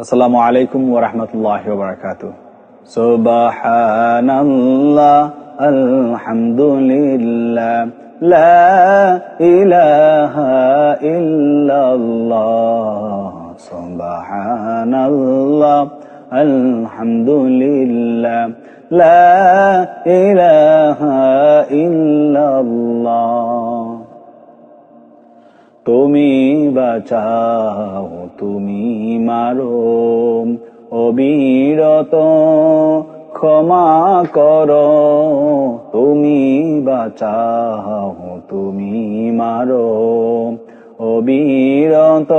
আসসালামু আলাইকুম ওয়া রাহমাতুল্লাহি ওয়া বারাকাতুহু। সুবহানাল্লাহ, আলহামদুলিল্লাহ, লা ইলাহা ইল্লাল্লাহ। সুবহানাল্লাহ, আলহামদুলিল্লাহ, লা ইলাহা ইল্লাল্লাহ। তুমি বাঁচাও, তুমি মারো, অবিরত ক্ষমা করো। তুমি বাঁচাও, তুমি মারো, অবিরত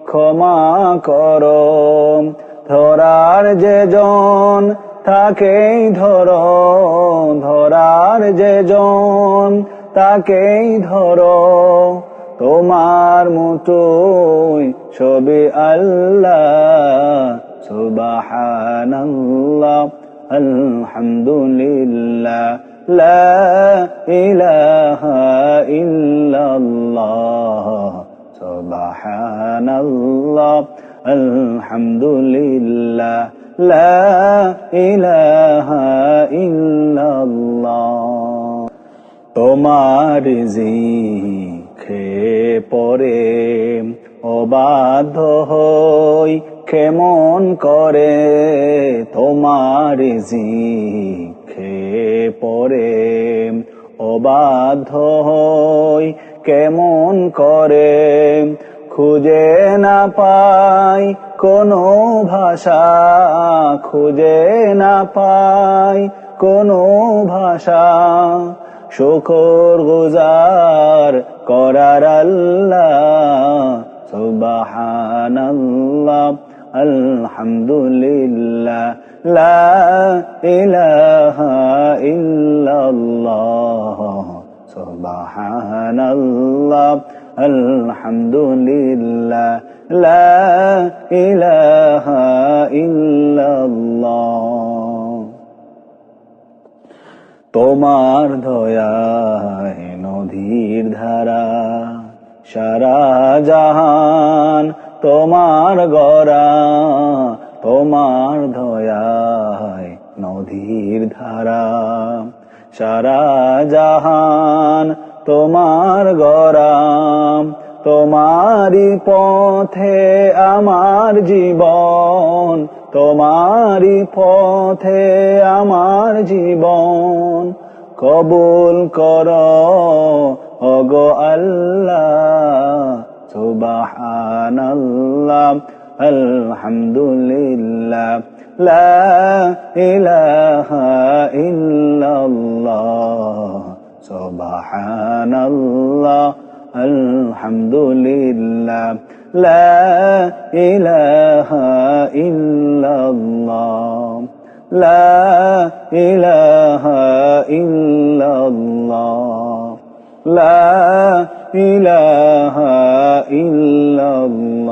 ক্ষমা করো। ধরার যে জন তাকেই ধরো, ধরার যে জন তাকেই ধরো। তোমার মতোই সবে আল্লাহ। সুবহানাল্লাহ, আলহামদুলিল্লাহ, লা ইলাহা ইল্লাল্লাহ। সুবহানাল্লাহ, আলহামদুলিল্লাহ, লা ইলাহা ইল্লাল্লাহ। তোমার জিখে পরে অবাধ্য হই কেমন করে। তোমার জিখে পরে অবাধ্য হই কেমন করে। খুঁজে না পাই কোনো ভাষা, খুঁজে না পাই কোনো ভাষা। শুকর গুজার করার আল্লাহ। সুবহানাল্লাহ, আলহামদুলিল্লাহ, লা ইলাহা ইল্লাল্লাহ। সুবহানাল্লাহ, আলহামদুলিল্লাহ, লা ইলাহা ইল্লাল্লাহ। তোমার দয়ায় নদীর ধারা, সারা জাহান তোমার গড়া। তোমার দয়ায় নদীর ধারা, সারা জাহান তোমার গড়া। তোমারই পথে আমার জীবন, তোমারই পথে আমার জীবন। কবুল করো ওগো আল্লাহ। সুবহানাল্লাহ, আলহামদুলিল্লাহ, লা ইলাহা ইল্লাল্লাহ। সুবহানাল্লাহ, আলহামদুলিল্লাহ, লা ইলাহা ইল্লাল্লাহ, লা ইলাহা ইল্লাল্লাহ, লা ইলাহা ইল্লাল্লাহ।